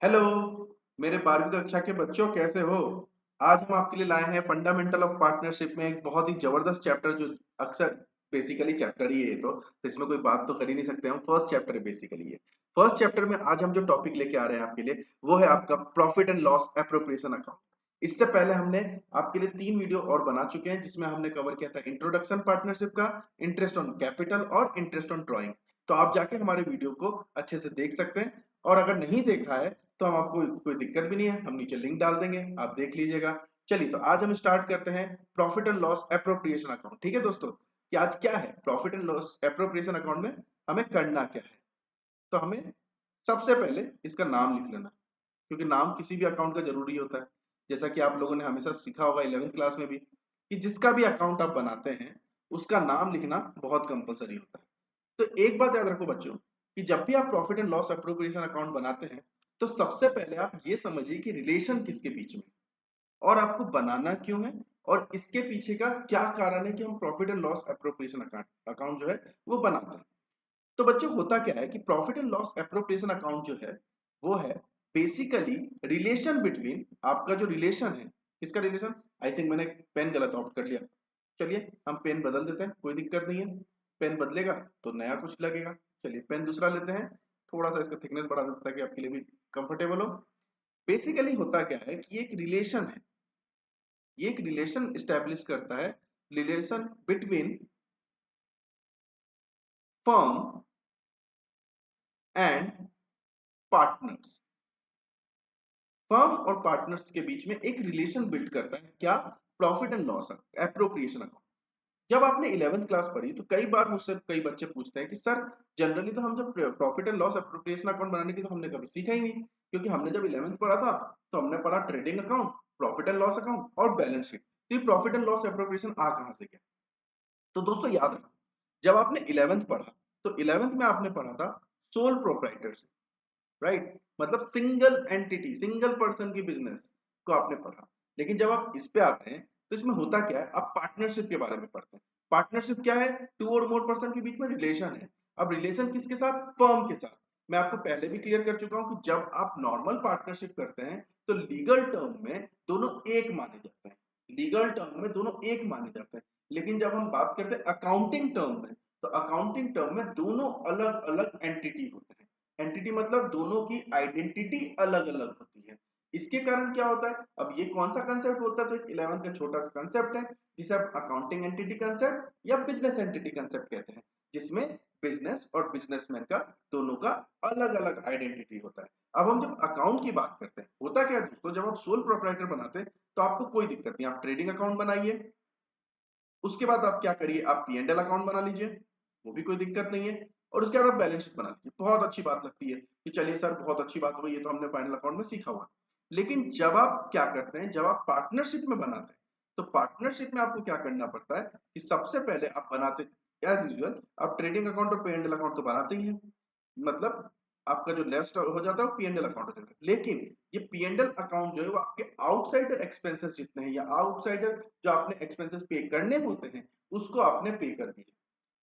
Hello मेरे 12वीं कक्षा के बच्चों, कैसे हो। आज हम आपके लिए लाए हैं फंडामेंटल ऑफ पार्टनरशिप में एक बहुत ही जबरदस्त चैप्टर जो अक्सर बेसिकली चैप्टर ही है। तो इसमें कोई बात तो कर ही नहीं सकते हम। फर्स्ट चैप्टर है बेसिकली ये। फर्स्ट चैप्टर में आज हम जो टॉपिक लेके आ रहे हैं आपके लिए वो है आपका profit and loss appropriation account. इससे पहले हमने आपके लिए 3 वीडियो और बना चुके हैं जिसमें हमने कवर किया था इंट्रोडक्शन पार्टनरशिप का, इंटरेस्ट ऑन कैपिटल और इंटरेस्ट ऑन ड्रॉइंग। तो आप जाके हमारे वीडियो को अच्छे से देख सकते हैं, और अगर नहीं देखा है तो हम आपको कोई दिक्कत भी नहीं है, हम नीचे लिंक डाल देंगे, आप देख लीजिएगा। चलिए तो आज हम स्टार्ट करते हैं profit and loss appropriation account. ठीक है दोस्तों, कि आज क्या है profit and loss appropriation account में हमें करना क्या है। तो हमें सबसे पहले इसका नाम लिख लेना, क्योंकि नाम किसी भी अकाउंट का जरूरी होता है। जैसा कि आप लोगों ने हमेशा सीखा होगा 11th क्लास में भी, कि जिसका भी अकाउंट आप बनाते हैं उसका नाम लिखना बहुत कंपलसरी होता है। तो एक बात याद रखो बच्चों, कि जब भी आप profit and loss appropriation account बनाते हैं तो सबसे पहले आप ये समझिए कि रिलेशन किसके बीच में, और आपको बनाना क्यों है, और इसके पीछे का क्या कारण है कि हम profit and loss appropriation account जो है वो बनाते हैं। तो बच्चों होता क्या है कि profit and loss appropriation account जो है वो है बेसिकली रिलेशन बिटवीन, आपका जो रिलेशन है, किसका रिलेशन। आई थिंक मैंने पेन गलत ऑप्ट कर लिया। चलिए हम पेन बदल देते हैं, कोई दिक्कत नहीं है। पेन बदलेगा तो नया कुछ लगेगा। चलिए पेन दूसरा लेते हैं, थोड़ा सा इसका थिकनेस बढ़ा देते हैं ताकि आपके लिए भी कंफर्टेबल हो। बेसिकली होता क्या है कि ये एक रिलेशन है, ये एक रिलेशन स्टैब्लिश करता है, relation between firm and partners. Firm और पार्टनर्स के बीच में एक रिलेशन बिल्ड करता है क्या, profit and loss appropriation account. जब आपने 11th क्लास पढ़ी तो कई बार मुझसे कई बच्चे पूछते हैं कि सर जनरली तो हम जब profit and loss appropriation account बनाने की तो हमने कभी सीखा ही नहीं, क्योंकि हमने जब 11th पढ़ा था तो हमने पढ़ा trading account, profit and loss account और बैलेंस शीट। तो ये प्रॉफिट एंड लॉस एप्रोप्रिएशन आ कहां से गया। तो दोस्तों याद रखो, जब आपने 11th पढ़ा तो 11th में आपने पढ़ा था सोल प्रोप्राइटरशिप, राइट। मतलब सिंगल एंटिटी, सिंगल पर्सन की बिजनेस को आपने पढ़ा। लेकिन जब आप इस पे आते हैं तो इसमें होता क्या है, आप पार्टनरशिप के बारे में पढ़ते हैं। पार्टनरशिप क्या है, टू और मोर पर्सन के बीच में रिलेशन है। अब रिलेशन किसके साथ, फर्म के साथ। मैं आपको पहले भी क्लियर कर चुका हूं कि जब आप नॉर्मल पार्टनरशिप करते हैं तो लीगल टर्म में दोनों एक माने जाते हैं, लीगल टर्म में दोनों एक माने जाते हैं। लेकिन जब हम बात करते हैं अकाउंटिंग टर्म में, तो अकाउंटिंग टर्म में दोनों अलग अलग एंटिटी होते हैं। एंटिटी मतलब दोनों की आइडेंटिटी अलग अलग होती है। इसके कारण क्या होता है, अब ये कौन सा कंसेप्ट होता है, तो एक 11th का छोटा सा कंसेप्ट है जिसे आप अकाउंटिंग एंटिटी कंसेप्ट या बिजनेस एंटिटी कंसेप्ट कहते हैं, जिसमें बिजनेस और बिजनेसमैन का दोनों का अलग अलग आइडेंटिटी होता है। अब हम जब अकाउंट की बात करते हैं, होता क्या है दोस्तों, जब आप सोल प्रोप्राइटर बनाते हैं तो आपको कोई दिक्कत नहीं, आप ट्रेडिंग अकाउंट बनाइए, उसके बाद आप क्या करिए, आप पी एंड एल अकाउंट बना लीजिए, वो भी कोई दिक्कत नहीं है। और उसके बाद आप बैलेंस शीट बना लीजिए, बहुत अच्छी बात लगती है कि चलिए सर बहुत अच्छी बात हुई, ये तो हमने फाइनल अकाउंट में सीखा हुआ। लेकिन जब आप क्या करते हैं, जब आप पार्टनरशिप में बनाते हैं तो पार्टनरशिप में आपको क्या करना पड़ता है कि सबसे पहले आप बनाते, एज यूजुअल आप ट्रेडिंग अकाउंट और पे एंड एल अकाउंट तो बनाते ही हैं। मतलब आपका जो लेफ्ट हो जाता है वो पी एंड एल अकाउंट हो जाता है। लेकिन ये पी एंड एल अकाउंट जो है वो आपके आउटसाइडर एक्सपेंसेस जितने हैं या आउटसाइडर जो आपने एक्सपेंसेस पे करने होते हैं उसको आपने पे कर दिए।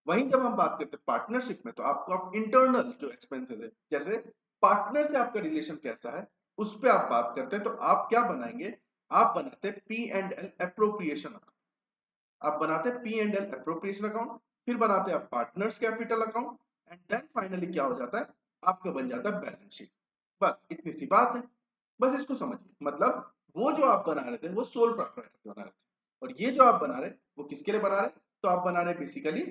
वहीं जब हम बात करते हैं पार्टनरशिप में, तो आपको आप इंटरनल जो एक्सपेंसेस है, जैसे पार्टनर से आपका रिलेशन कैसा है उस पर आप बात करते हैं, तो आप क्या बनाएंगे, आप बनाते हैं P and L appropriation account. आप बनाते हैं P and L appropriation account, फिर बनाते हैं आप partners capital account, and then finally क्या हो जाता है, आपका बन जाता है बैलेंस शीट। बस इतनी सी बात है, बस इसको समझिए। मतलब वो जो आप बना रहे थे वो सोल प्रोप्राइटर बना रहे थे, और ये जो आप बना रहे वो किसके लिए बना रहे, तो आप बना रहे बेसिकली,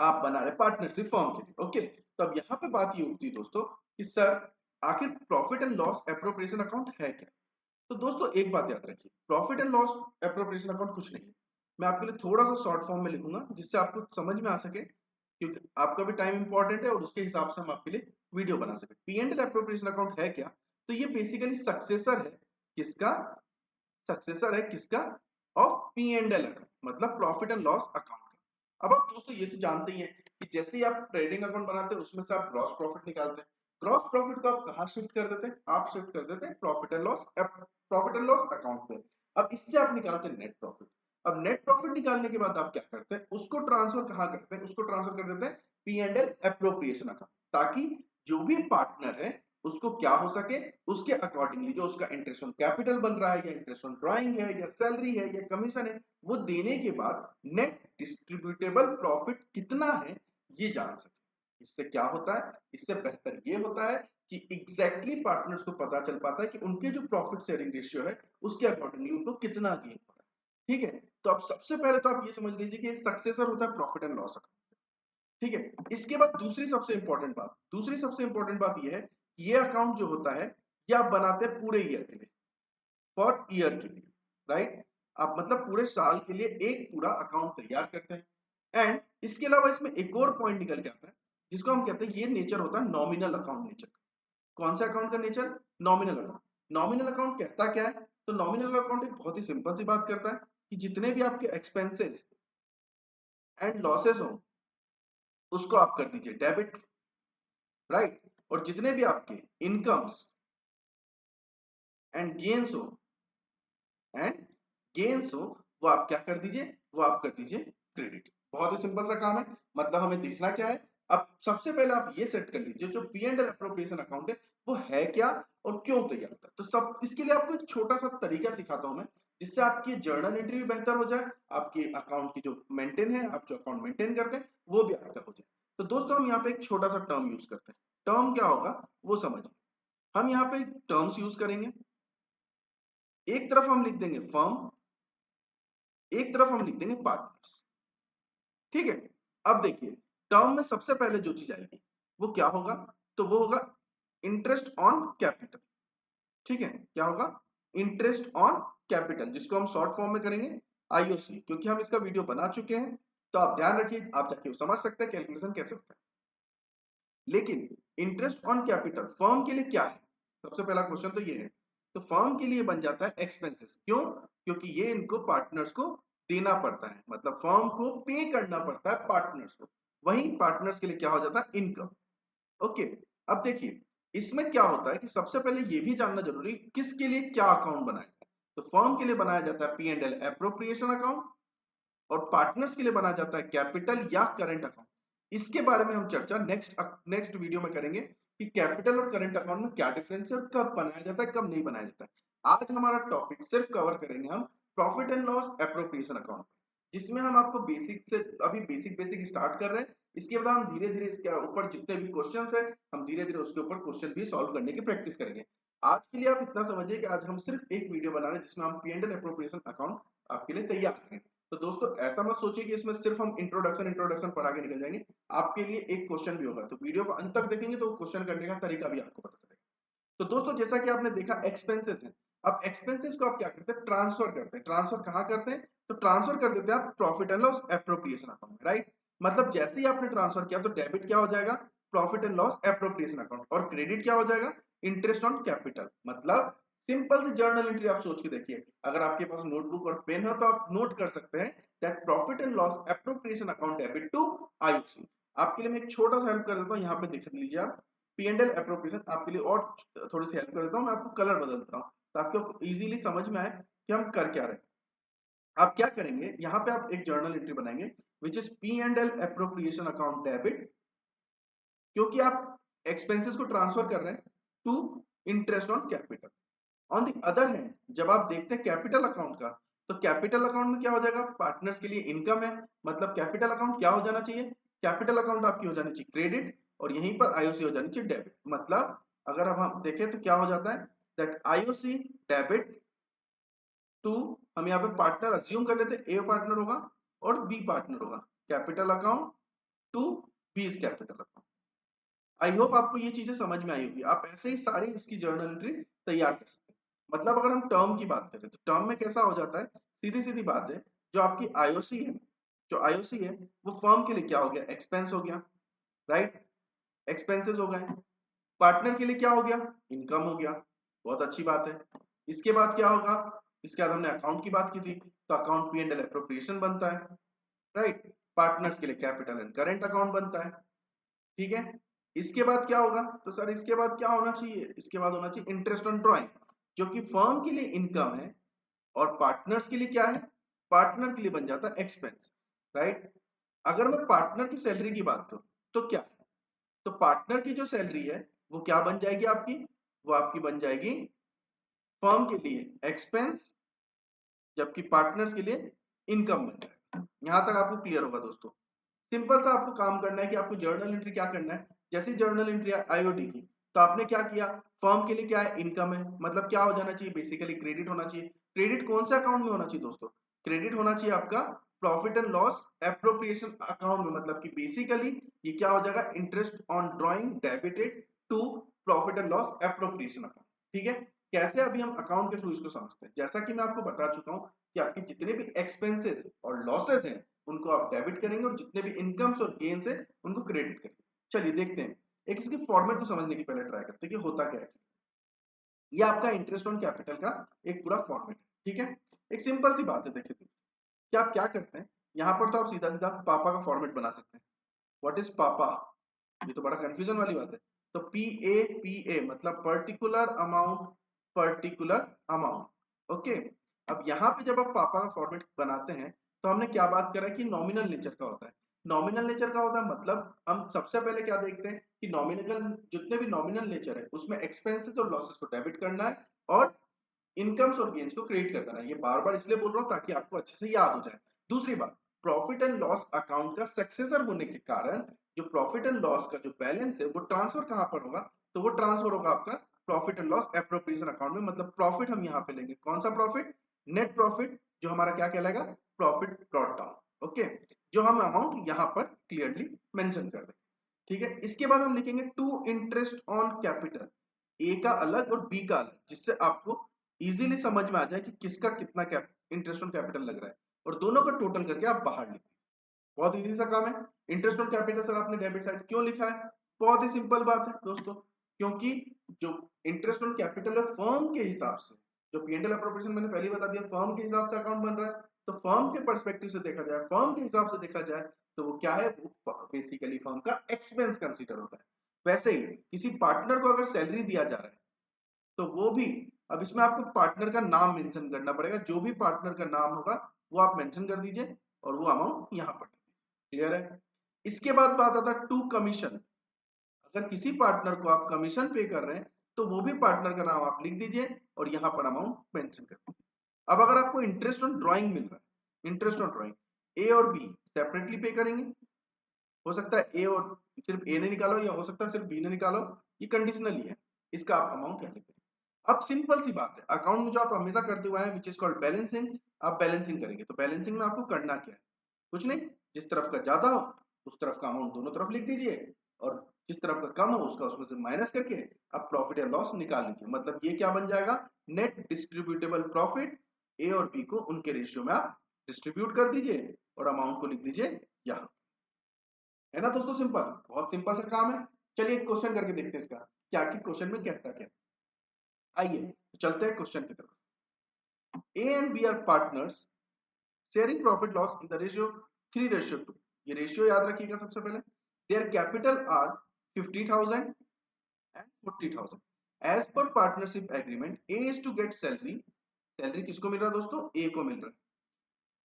आप बना रहे पार्टनरशिप फर्म के लिए। ओके, तो अब यहाँ पे बात ये उठती है दोस्तों कि सर आखिर profit and loss appropriation account है क्या। तो दोस्तों एक बात याद रखिए, profit and loss appropriation account कुछ नहीं है। मैं आपके लिए थोड़ा सा शॉर्ट फॉर्म में लिखूंगा जिससे आपको समझ में आ सके, क्योंकि आपका भी टाइम इंपॉर्टेंट है और उसके हिसाब से हम आपके लिए वीडियो बना सके। P and L appropriation account है क्या, तो ये बेसिकली सक्सेसर है, किसका, सक्सेसर है किसका, of P and L account, मतलब प्रॉफिट एंड लॉस अकाउंट। अब आप दोस्तों ये तो जानते ही हैं कि जैसे ही आप ट्रेडिंग अकाउंट बनाते हैं उसमें से आप ग्रॉस प्रॉफिट निकालते हैं। ग्रॉस प्रॉफिट को आप कहाँ शिफ्ट कर देते हैं, आप शिफ्ट कर देते हैं प्रॉफिट एंड लॉस अकाउंट में। अब इससे आप निकालते हैं नेट प्रॉफिट। अब नेट प्रॉफिट निकालने के बाद आप क्या करते हैं, उसको ट्रांसफर कहाँ करते हैं, उसको ट्रांसफर कर देते हैं P and L appropriation account, ताकि जो भी पार्टनर है उसको क्या हो सके उसके अकॉर्डिंगली जो उसका इंटरेस्ट ऑन कैपिटल बन रहा है या इंटरेस्ट ऑन ड्राइंग है या सैलरी है या कमीशन है, वो देने के बाद नेट डिस्ट्रीब्यूटेबल प्रॉफिट कितना है ये जान सके। इससे क्या होता है, इससे बेहतर ये होता है कि एग्जैक्टली पार्टनर्स को पता चल पाता है कि उनके जो प्रॉफिट शेयरिंग रेशियो है उसके अकॉर्डिंगली उनको कितना गेन हो रहा है। ठीक है, तो अब सबसे पहले तो आप ये समझ लीजिए कि सक्सेसर होता है प्रॉफिट एंड लॉस अकाउंट। ठीक है, इसके बाद दूसरी सबसे इंपॉर्टेंट बात यह है कि ये अकाउंट जो होता है ये आप बनाते हैं पूरे ईयर के लिए, फॉर ईयर के लिए, राइट। आप मतलब पूरे साल के लिए एक पूरा अकाउंट तैयार करते हैं। एंड इसके अलावा इसमें एक और पॉइंट निकल के आता है जिसको हम कहते हैं ये नेचर होता है नॉमिनल अकाउंट नेचर। कौन सा अकाउंट का nature? Nominal account. Nominal account कहता क्या है? तो नॉमिनल अकाउंट एक बहुत ही सिंपल सी बात करता है कि जितने भी आपके एक्सपेंसेस एंड लॉसेस हो उसको आप कर दीजिए डेबिट, राइट। और जितने भी आपके इनकम्स एंड गेन्स हो एंड गेन्स हो वो आप क्या कर दीजिए, वो आप कर दीजिए क्रेडिट। बहुत ही सिंपल सा काम है। मतलब हमें देखना क्या है, अब सबसे पहले आप ये सेट कर लीजिए जो P and L appropriation account है वो है क्या और क्यों तैयार होता है। तो सब इसके लिए आपको एक छोटा सा तरीका सिखाता हूं मैं जिससे आपकी जर्नल एंट्री भी बेहतर हो जाए, आपके अकाउंट की जो मेंटेन है, आप जो अकाउंट मेंटेन करते हैं वो भी आपका हो जाए। तो दोस्तों हम यहाँ पे एक छोटा सा टर्म यूज करते हैं। टर्म क्या होगा वो समझिए। हम यहाँ पे टर्म्स यूज करेंगे। एक तरफ हम लिख देंगे फर्म, एक तरफ हम लिख देंगे पार्टनर्स। ठीक है, अब देखिए टर्म में सबसे पहले जो चीज आएगी वो क्या होगा, तो वो होगा इंटरेस्ट ऑन कैपिटल। ठीक है, क्या होगा? इंटरेस्ट ऑन कैपिटल, जिसको हम शॉर्ट फॉर्म में करेंगे आईओसी, क्योंकि हम इसका वीडियो बना चुके हैं तो आप ध्यान रखिए, आप जाके समझ सकते हैं कैलकुलेशन कैसे होता है। लेकिन इंटरेस्ट ऑन कैपिटल फर्म के लिए क्या है? सबसे पहला क्वेश्चन तो ये है। तो फर्म के लिए बन जाता है एक्सपेंसेस। क्यों? क्योंकि ये इनको पार्टनर्स को देना पड़ता है, मतलब फर्म को पे करना पड़ता है पार्टनर्स को। वहीं पार्टनर्स के लिए क्या हो जाता है? इनकम। ओके, अब देखिए इसमें क्या होता है कि सबसे पहले ये भी जानना जरूरी किसके लिए क्या अकाउंट बनाया जाए। तो फर्म के लिए बनाया जाता है P and L appropriation account और पार्टनर्स के लिए बनाया जाता है कैपिटल या करंट अकाउंट। इसके बारे में हम चर्चा नेक्स्ट वीडियो में करेंगे कि कैपिटल और करंट अकाउंट में क्या डिफरेंस है और कब बनाया जाता है कब नहीं बनाया जाता है। आज हमारा टॉपिक सिर्फ कवर करेंगे हम profit and loss appropriation account, जिसमें हम आपको बेसिक से अभी बेसिक बेसिक स्टार्ट कर रहे हैं। इसके बाद हम धीरे धीरे इसके ऊपर जितने भी क्वेश्चंस है हम धीरे धीरे उसके ऊपर क्वेश्चन भी सॉल्व करने की प्रैक्टिस करेंगे। आज के लिए आप इतना समझिए कि आज हम सिर्फ एक वीडियो बना रहे हैं जिसमें हम P and L appropriation account आपके लिए तैयार करें। तो दोस्तों ऐसा मत सोचिए कि इसमें सिर्फ हम इंट्रोडक्शन इंट्रोडक्शन पढ़ा के निकल जाएंगे। आपके लिए एक क्वेश्चन भी होगा, तो वीडियो को अंत तक देखेंगे तो क्वेश्चन करने का तरीका भी आपको पता चलेगा। तो दोस्तों जैसा कि आपने देखा एक्सपेंसेस है। अब एक्सपेंसेस को आप क्या करते हैं? ट्रांसफर करते हैं। ट्रांसफर कहाँ करते हैं? तो ट्रांसफर कर देते हैं आप profit and loss appropriation account में, राइट। मतलब जैसे ही आपने ट्रांसफर किया तो डेबिट क्या हो जाएगा? Profit and loss appropriation account, और क्रेडिट क्या हो जाएगा? Interest on capital. मतलब सिंपल सी जर्नल एंट्री आप सोच के देखिए, अगर आपके पास नोटबुक और पेन हो तो आप नोट कर सकते हैं that profit and loss appropriation account debit to IOC. आपके लिए मैं एक छोटा सा हेल्प कर देता हूँ, यहाँ पे देख लीजिए आप पी एंड एल एप्रोप्रिएशन। आपके लिए और थोड़ी सी हेल्प कर देता हूँ, मैं आपको कलर बदल देता हूँ तो आपको इजीली समझ में आए कि हम कर क्या रहे हैं। आप क्या करेंगे, यहाँ पे आप एक जर्नल एंट्री बनाएंगे which is P and L appropriation account debit, क्योंकि आप एक्सपेंसेस को ट्रांसफर कर रहे हैं to interest on capital. On the other hand जब आप देखते हैं कैपिटल अकाउंट का, तो कैपिटल अकाउंट में क्या हो जाएगा? पार्टनर्स के लिए इनकम है, मतलब कैपिटल अकाउंट क्या हो जाना चाहिए? कैपिटल अकाउंट आपकी हो जानी चाहिए क्रेडिट, और यहीं पर आईओसी हो जानी चाहिए डेबिट। मतलब अगर अब हम देखें तो क्या हो जाता है दैट आईओसी डेबिट टू, हम यहाँ पे पार्टनर अज्यूम कर लेते हैं, ए पार्टनर होगा और बी पार्टनर होगा, capital account to B is capital account. I hope आपको ये चीजें समझ में आई होगी। आप ऐसे ही सारी इसकी जर्नल एंट्री तैयार कर सकते हैं। मतलब अगर हम टर्म की बात करें तो टर्म में कैसा हो जाता है, सीधी सीधी बात है, जो आपकी आईओसी है, जो आईओसी है वो फर्म के लिए क्या हो गया? एक्सपेंस हो गया, राइट। एक्सपेंसेस हो गए। पार्टनर के लिए क्या हो गया? इनकम हो गया। बहुत अच्छी बात है। इसके बाद क्या होगा? इसके बाद हमने अकाउंट की बात की थी, तो account P and L appropriation बनता है, राइट। पार्टनर्स के लिए कैपिटल एंड करेंट अकाउंट बनता है। ठीक है, इसके बाद क्या होगा? तो सर इसके बाद क्या होना चाहिए? इसके बाद होना चाहिए इंटरेस्ट ऑन ड्रॉइंग, जो कि फर्म के लिए इनकम है और पार्टनर्स के लिए क्या है? पार्टनर के लिए बन जाता है एक्सपेंस, राइट। अगर मैं पार्टनर की सैलरी की बात करूं तो क्या है? तो पार्टनर की जो सैलरी है वो क्या बन जाएगी आपकी, वो आपकी बन जाएगी फर्म के लिए एक्सपेंस, जबकि पार्टनर्स के लिए इनकम बन जाएगा। यहां तक आपको क्लियर होगा दोस्तों। सिंपल सा आपको काम करना है कि आपको जर्नल एंट्री क्या करना है। जैसी जर्नल एंट्री आईओडी की, तो आपने क्या किया, फर्म के लिए क्या है, इनकम है, मतलब क्या हो जाना चाहिए, बेसिकली क्रेडिट होना चाहिए। क्रेडिट कौन से अकाउंट में होना चाहिए दोस्तों, क्रेडिट होना चाहिए आपका profit and loss appropriation account में, मतलब कि बेसिकली ये क्या हो जाएगा, interest on drawing debited to profit and loss appropriation account. ठीक है, कैसे, अभी हम अकाउंट के थ्रू इसको समझते हैं। जैसा कि मैं आपको बता चुका हूं कि आपके जितने भी एक्सपेंसेस और लॉसेस हैं उनको आप डेबिट करेंगे और जितने भी इनकम्स और गेन्स है उनको क्रेडिट करेंगे। चलिए देखते हैं, एक इसके फॉर्मेट को समझने की पहले ट्राई करते हैं कि होता क्या है। ये आपका इंटरेस्ट ऑन कैपिटल का एक पूरा फॉर्मेट है। ठीक है, एक सिंपल सी बात है, देखिए कि आप क्या करते हैं, यहां पर तो आप सीधा सीधा पापा का फॉर्मेट बना सकते हैं। व्हाट इज पापा, ये तो बड़ा कंफ्यूजन वाली बात है। तो पी ए मतलब particular amount, particular amount. Okay, अब यहाँ पे जब आप पापा का फॉर्मेट बनाते हैं तो हमने क्या बात करा कि नॉमिनल नेचर का होता है। नॉमिनल नेचर का होता है मतलब हम सबसे पहले क्या देखते हैं कि नॉमिनल, जितने भी नॉमिनल नेचर है उसमें एक्सपेंसेस और लॉसेस को डेबिट करना है और इनकम्स और गेन्स को क्रिएट करता है। ये बार बार इसलिए बोल रहा हूं ताकि आपको अच्छे से याद हो जाए। दूसरी बात, प्रॉफिट एंड लॉस अकाउंट का सक्सेसर होने के कारण जो प्रॉफिट एंड लॉस का जो बैलेंस है वो ट्रांसफर कहां पर होगा, तो वो ट्रांसफर होगा आपका profit and loss appropriation account में। मतलब प्रॉफिट हम यहाँ पे लेंगे, कौन सा प्रॉफिट, नेट प्रॉफिट, जो हमारा क्या कहलाएगा, प्रॉफिट ब्रॉट डाउन। ओके, जो हम अमाउंट यहाँ पर क्लियरली मेंशन कर देंगे। ठीक है, इसके बाद हम लिखेंगे टू इंटरेस्ट ऑन कैपिटल, ए का अलग और बी का अलग, जिससे आपको इजीली समझ में आ जाए कि किसका कितना इंटरेस्ट ऑन कैपिटल लग रहा है, और दोनों का टोटल करके आप बाहर लिखें। बहुत इजी सा काम है। इंटरेस्ट ऑन कैपिटल सर आपने डेबिट साइड क्यों लिखा है, बहुत ही सिंपल बात है दोस्तों, क्योंकि जो इंटरेस्ट ऑन कैपिटल है फर्म के हिसाब से, जो पी&एल अप्रोप्रिएशन मैंने पहले बता दिया, फर्म के हिसाब से अकाउंट बन रहा है, तो फर्म के पर्सपेक्टिव से देखा जाए, फर्म के हिसाब से देखा जाए तो वो क्या है, वो बेसिकली फर्म का एक्सपेंस कंसीडर होता है। वैसे ही किसी पार्टनर को अगर सैलरी दिया जा रहा है तो वो भी, अब इसमें आपको पार्टनर का नाम मेंशन करना पड़ेगा, जो भी पार्टनर का नाम होगा वो आप मेंशन कर दीजिए और वो अमाउंट यहाँ पर, क्लियर है। इसके बाद बात आता है टू कमीशन, अगर किसी पार्टनर को आप कमीशन पे कर रहे हैं तो वो भी पार्टनर का नाम आप लिख दीजिए और यहाँ पर अमाउंट मेंशन कर दीजिए। अब अगर आपको इंटरेस्ट ऑन ड्राइंग मिल रहा है, इंटरेस्ट ऑन ड्राइंग ए और बी सेपरेटली पे करेंगे, हो सकता है ए और सिर्फ ए ने निकालो या हो सकता है सिर्फ बी ने निकालो, ये कंडीशनल ही है, इसका आप अमाउंट यहाँ लिखेंगे। अब सिंपल सी बात है, अकाउंट में जो आप हमेशा करते हुए हैं विच इज कॉल्ड बैलेंसिंग, आप बैलेंसिंग करेंगे तो बैलेंसिंग में आपको करना क्या है, कुछ नहीं, जिस तरफ का ज्यादा हो उस तरफ का अमाउंट दोनों तरफ लिख दीजिए और जिस तरफ का कम हो उसका उसमें से माइनस करके आप प्रॉफिट या लॉस निकाल लीजिए। मतलब ये क्या बन जाएगा, नेट डिस्ट्रीब्यूटेबल प्रॉफिट, ए और बी को उनके रेशियो में आप डिस्ट्रीब्यूट कर दीजिए और अमाउंट को लिख दीजिए यहाँ, है ना दोस्तों, सिंपल, बहुत सिंपल सा काम है। चलिए एक क्वेश्चन करके देखते हैं इसका, क्या कि क्वेश्चन में कहता क्या। आइए तो चलते हैं क्वेश्चन की तरफ। A and B are partners sharing profit loss in the ratio 3:2। ये रेशियो याद रखिएगा सबसे पहले। Their capital are 50,000 and 40,000। As per partnership agreement A is to get salary, salary किसको मिल रहा है दोस्तों, ए को मिल रहा है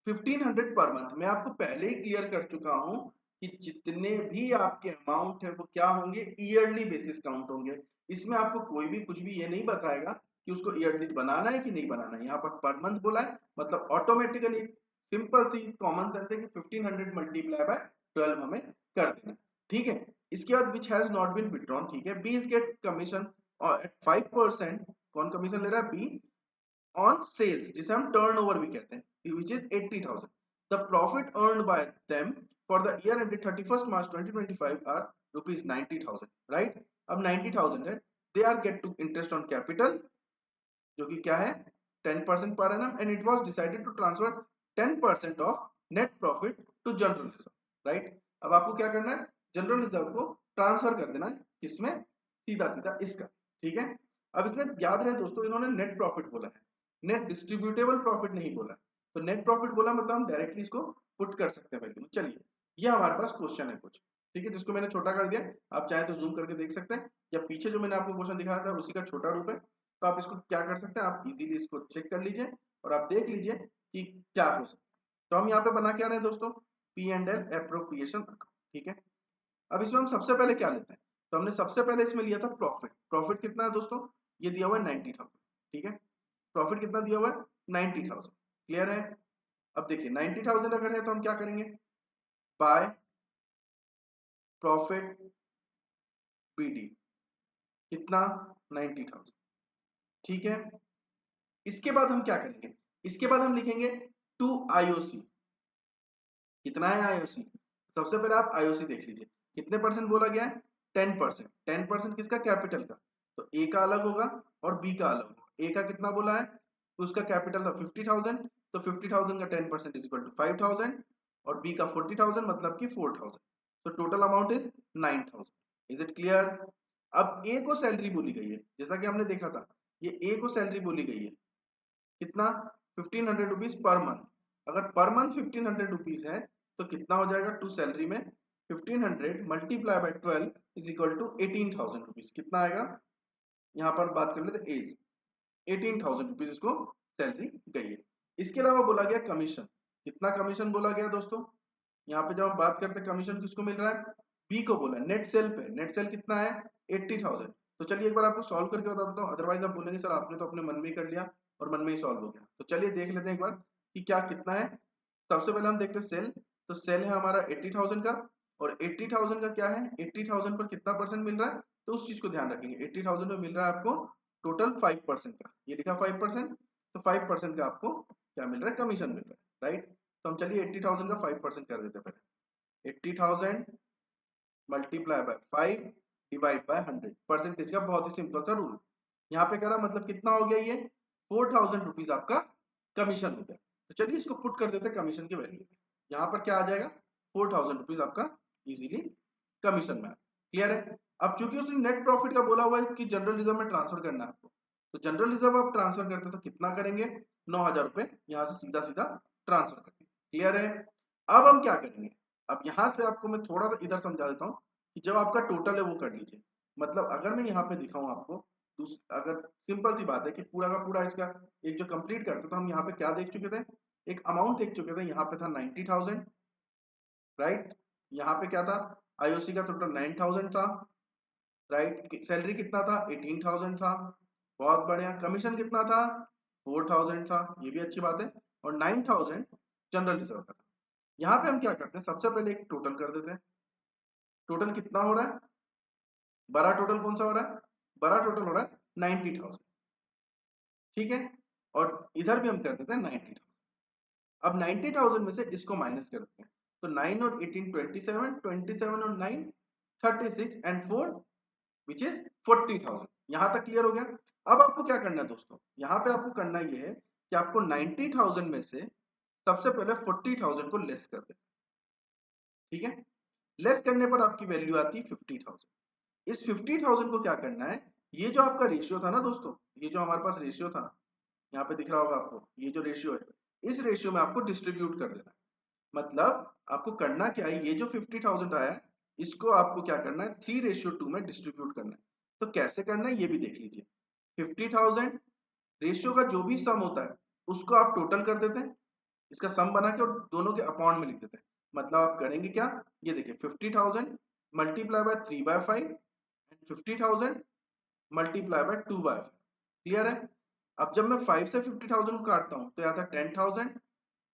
1500 पर मंथ। मैं आपको पहले ही क्लियर कर चुका हूं कि जितने भी आपके अमाउंट है वो क्या होंगे, ईयरली बेसिस काउंट होंगे। इसमें आपको कोई भी कुछ भी ये नहीं बताएगा कि उसको ईयरली बनाना है कि नहीं बनाना है। यहाँ पर मंथ बोला है मतलब ऑटोमेटिकली सिंपल सी कॉमन सेंस है कि 1500 मल्टीप्लाई बाय 12 हमें कर देना, ठीक है। इसके बाद which has not been withdrawn, ठीक है, बी इज गेट कमीशन और 5%, कौन कमीशन ले रहा है, बी, ऑन सेल्स जिसे हम टर्नओवर भी कहते हैं, which is 80,000। The profit earned by them for the year ended 31st March 2025 are rupees 90,000, right। अब 90,000 है, they are get to interest on capital जो कि क्या है 10% per annum and it was decided to transfer 10% of net profit to general reserve, right। अब आपको क्या करना है, जनरल रिजर्व को ट्रांसफर कर देना है, किसमें, सीधा सीधा इसका, ठीक है। अब इसमें याद रहे दोस्तों इन्होंने नेट प्रॉफिट बोला है, नेट डिस्ट्रीब्यूटेबल प्रॉफिट नहीं बोला, तो नेट प्रॉफिट बोला मतलब हम डायरेक्टली इसको पुट कर सकते हैं वैल्यू। चलिए ये हमारे पास क्वेश्चन है कुछ, ठीक है, जिसको मैंने छोटा कर दिया, आप चाहे तो जूम करके देख सकते हैं या पीछे जो मैंने आपको क्वेश्चन दिखाया था उसी का छोटा रूप है, तो आप इसको क्या कर सकते हैं, आप इजीली इसको चेक कर लीजिए और आप देख लीजिए कि क्या हो सकता है। तो हम यहाँ पे बना क्या रहे हैं दोस्तों, पी एंड एल एप्रोप्रिएशन, ठीक है। अब इसमें हम सबसे पहले क्या लेते हैं, तो हमने सबसे पहले इसमें लिया था प्रॉफिट। प्रॉफिट कितना है दोस्तों, ये दिया हुआ है 90,000, ठीक है। प्रॉफिट कितना दिया हुआ है 90,000, क्लियर है। अब देखिए 90,000 अगर है तो हम क्या करेंगे, बाय प्रॉफिट बीडी कितना 90,000, ठीक है। इसके बाद हम क्या करेंगे, इसके बाद हम लिखेंगे टू आईओसी। कितना है आईओसी, सबसे पहले आप आईओसी देख लीजिए, कितने परसेंट बोला गया है 10%। 10% किसका, कैपिटल का, तो ए का अलग होगा और बी का अलग होगा। ए का कितना बोला है, तो उसका कैपिटल था 50,000, तो 50,000 का 10% इज इक्वल टू 5,000 और बी का 40,000 मतलब कि 4,000, तो total amount is 9,000। Is it clear. अब ए को सैलरी बोली गई है, जैसा कि हमने देखा था, ये ए को सैलरी बोली गई है कितना 1,500 रुपीज पर मंथ। अगर पर मंथ 1,500 रुपीज है तो कितना हो जाएगा टू सैलरी में 1,500 multiply by 12 is equal to 18,000 rupees. कितना आएगा, यहाँ पर बात कर लेते एज, 18,000 रुपीज इसको सैलरी गई है। इसके अलावा बोला गया कमीशन, कितना कमीशन बोला गया दोस्तों, यहाँ पे जब हम बात करते हैं कमीशन किसको मिल रहा है, बी को बोला नेट सेल पे। नेट सेल कितना है 80,000। तो चलिए एक बार आपको सॉल्व करके बता देता हूँ, अदरवाइज आप बोलेंगे सर आपने तो अपने मन में ही कर लिया और मन में ही सॉल्व हो गया। तो चलिए देख लेते हैं एक बार कि क्या कितना है। सबसे पहले हम देखते हैं सेल, तो सेल है हमारा 80,000 का, और 80,000 का क्या है, 80,000 पर कितना परसेंट मिल रहा है, तो उस चीज को ध्यान रखेंगे। 80,000 में मिल रहा है आपको टोटल 5% का, ये लिखा 5%, तो 5% का आपको क्या मिल रहा है, कमीशन मिल रहा है, राइट। तो हम चलिए 80,000 का 5% कर देते हैं पहले। 80,000 multiply by 5 divide by 100, percentage का बहुत ही सिंपल सा रूल। यहाँ पे करा मतलब कितना हो गया, ये 4,000 रुपीज आपका कमीशन हो गया। तो चलिए इसको पुट कर देते हैं कमीशन की वैल्यू। यहाँ पर क्या आ जाएगा 4,000 रुपीज आपका इजीली कमीशन में। क्लियर है। अब चूंकि उसने नेट प्रॉफिट का बोला हुआ है कि जनरल रिजर्व में ट्रांसफर करना है आपको, तो जनरल रिजर्व आप ट्रांसफर करते तो कितना करेंगे, 9,000 रुपए यहाँ से सीधा सीधा ट्रांसफर करते। क्लियर है। अब हम क्या करेंगे, अब यहां से आपको मैं थोड़ा सा इधर समझा देता हूँ कि जब आपका टोटल है वो कर लीजिए। मतलब अगर मैं यहाँ पे दिखाऊं आपको, अगर सिंपल सी बात है कि पूरा का पूरा इसका एक जो कंप्लीट करते तो हम यहाँ पे क्या देख चुके थे, एक अमाउंट देख चुके थे। यहाँ पे था 90,000, राइट। यहाँ पे क्या था, आईओसी का टोटल 9,000 था, राइट। सैलरी कितना था 18,000 था, बहुत बढ़िया। कमीशन कितना था 4,000 था, ये भी अच्छी बात है, और 9,000 जनरल रिजर्व का था। यहाँ पे हम क्या करते हैं, सबसे पहले एक टोटल कर देते हैं। टोटल कितना हो रहा है, बड़ा टोटल कौन सा हो रहा है, बड़ा टोटल हो रहा है 90,000, ठीक है। और इधर भी हम कर देते हैं 90,000। अब 90,000 में से इसको माइनस कर देते हैं, तो 9 और 18 27, 27 और 9 36 एंड 4 विच इज 40,000। यहां तक क्लियर हो गया। अब आपको क्या करना है दोस्तों, यहाँ पे आपको करना ये है कि आपको 90,000 में से सबसे पहले 40,000 को लेस कर देना, ठीक है। लेस करने पर आपकी वैल्यू आती है 50,000। इस 50,000 को क्या करना है, ये जो आपका रेशियो था ना दोस्तों, ये जो हमारे पास रेशियो था, यहाँ पे दिख रहा होगा आपको, ये जो रेशियो है, इस रेशियो में आपको डिस्ट्रीब्यूट कर देना है। मतलब आपको करना क्या है, ये जो 50,000 आया है इसको आपको क्या करना है 3:2 में डिस्ट्रीब्यूट करना है। तो कैसे करना है ये भी देख लीजिए। 50,000 रेशियो का जो भी सम होता है उसको आप टोटल कर देते हैं, इसका सम बना के और दोनों के अपॉन में लिख देते हैं। मतलब आप करेंगे क्या, ये देखिए 50,000 multiply by 3/5 and 50,000 multiply by 2/5। Clear है। अब जब मैं 5 से 50,000 को काटता हूं तो आता है 10,000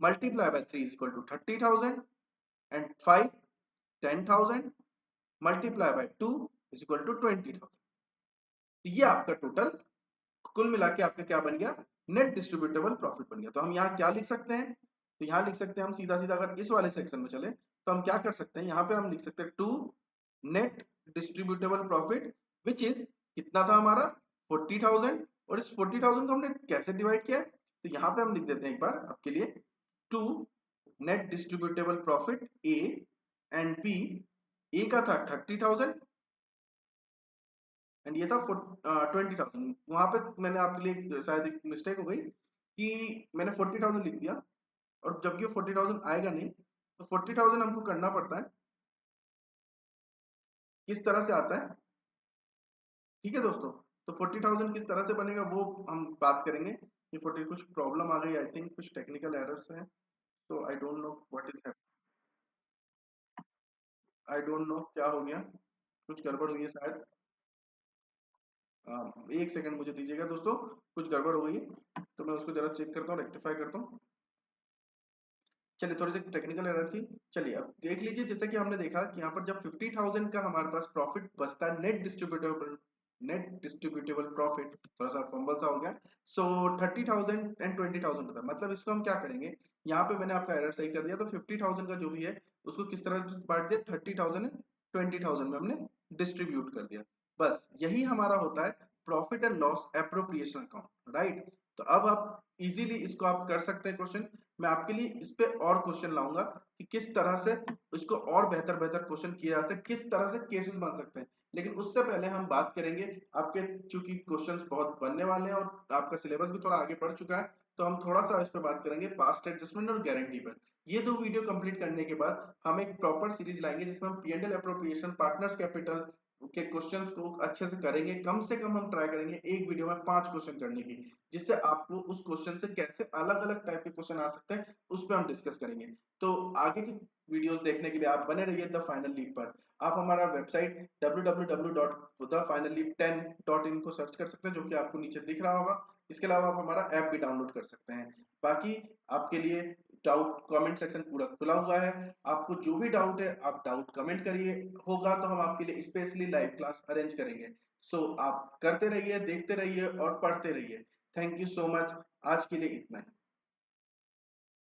multiply by 3 is equal to 30,000 and 5 10,000 multiply by 2 is equal to 20,000। तो ये आपका टोटल कुल मिला के आपका क्या बन गया, नेट डिस्ट्रीब्यूटेबल प्रॉफिट बन गया। तो हम यहाँ क्या लिख सकते हैं, तो यहाँ लिख सकते हैं हम सीधा सीधा, अगर इस वाले सेक्शन में चले तो हम क्या कर सकते हैं, यहाँ पे हम लिख सकते हैं to net distributable profit which is कितना था हमारा 40,000। और इस 40,000 को हमने कैसे डिवाइड किया है, तो यहाँ पे हम लिख देते हैं एक बार आपके लिए, to net distributable profit A and B. A का था 30,000 एंड ये था 20,000। वहां पे मैंने आपके लिए शायद एक मिस्टेक हो गई कि मैंने 40,000 लिख दिया, और जबकि 40,000 आएगा नहीं, तो 40,000 हमको करना पड़ता है, किस तरह से आता है, ठीक है दोस्तों। तो 40,000 किस तरह से बनेगा वो हम बात करेंगे। ये 40 कुछ प्रॉब्लम आ गई, आई थिंक कुछ टेक्निकल एरर्स हैं, तो I don't know what is, I don't know क्या हो गया। कुछ गड़बड़ हुई है शायद। एक सेकंड मुझे दीजिएगा दोस्तों, कुछ गड़बड़ हो गई है तो मैं उसको जरा चेक करता हूँ, रेक्टिफाई करता हूँ। चलिए, थोड़ी सी टेक्निकल एरर थी। चलिए अब देख लीजिए, जैसा कि हमने देखा कि यहाँ पर जब 50,000 का हमारे पास प्रॉफिट बचता है, नेट डिस्ट्रीब्यूटेबल प्रॉफिट, थोड़ा सा फंबल सा हो गया। सो 30,000 एंड 20,000 होता है, मतलब इसको हम क्या करेंगे, यहाँ पे मैंने आपका एरर सही कर दिया। तो 50,000 का जो भी है उसको किस तरह से बांट दिया, 30,000 एंड 20,000 में हमने डिस्ट्रीब्यूट कर दिया। बस यही हमारा होता है profit and loss appropriation account, right. तो अब आप इजीली इसको आप कर सकते हैं क्वेश्चन। मैं आपके लिए इस पे और क्वेश्चन लाऊंगा कि किस तरह से इसको और बेहतर बेहतर क्वेश्चन किया जा सकता है, किस तरह से केसेस बन सकते हैं। लेकिन उससे पहले हम बात करेंगे आपके, चूंकि क्वेश्चंस बहुत बनने वाले हैं और आपका सिलेबस भी थोड़ा आगे बढ़ चुका है, तो हम थोड़ा सा इस पे बात करेंगे पास्ट एडजस्टमेंट और गारंटी पर। ये दो वीडियो कंप्लीट करने के बाद हम एक प्रॉपर सीरीज लाएंगे जिसमें हम P and L appropriation, partners capital के क्वेश्चंस को अच्छे से करेंगे। कम से कम हम ट्राई करेंगे एक वीडियो में 5 क्वेश्चन करने की, जिससे आपको उस क्वेश्चन से कैसे अलग अलग टाइप के क्वेश्चन आ सकते हैं उस पर हम डिस्कस करेंगे। तो आगे की वीडियोस देखने के लिए आप बने रहिए द फाइनल लीग पर। आप हमारा वेबसाइट www.thefinalleague10.in को सर्च कर सकते हैं, जो कि आपको नीचे दिख रहा होगा। इसके अलावा आप हमारा ऐप भी डाउनलोड कर सकते हैं। बाकी आपके लिए डाउट कमेंट सेक्शन पूरा खुला हुआ है। आपको जो भी डाउट है आप डाउट कमेंट करिए, होगा तो हम आपके लिए स्पेशली लाइव क्लास अरेंज करेंगे। सो आप करते रहिए, देखते रहिए और पढ़ते रहिए। Thank you so much. आज के लिए इतना ही।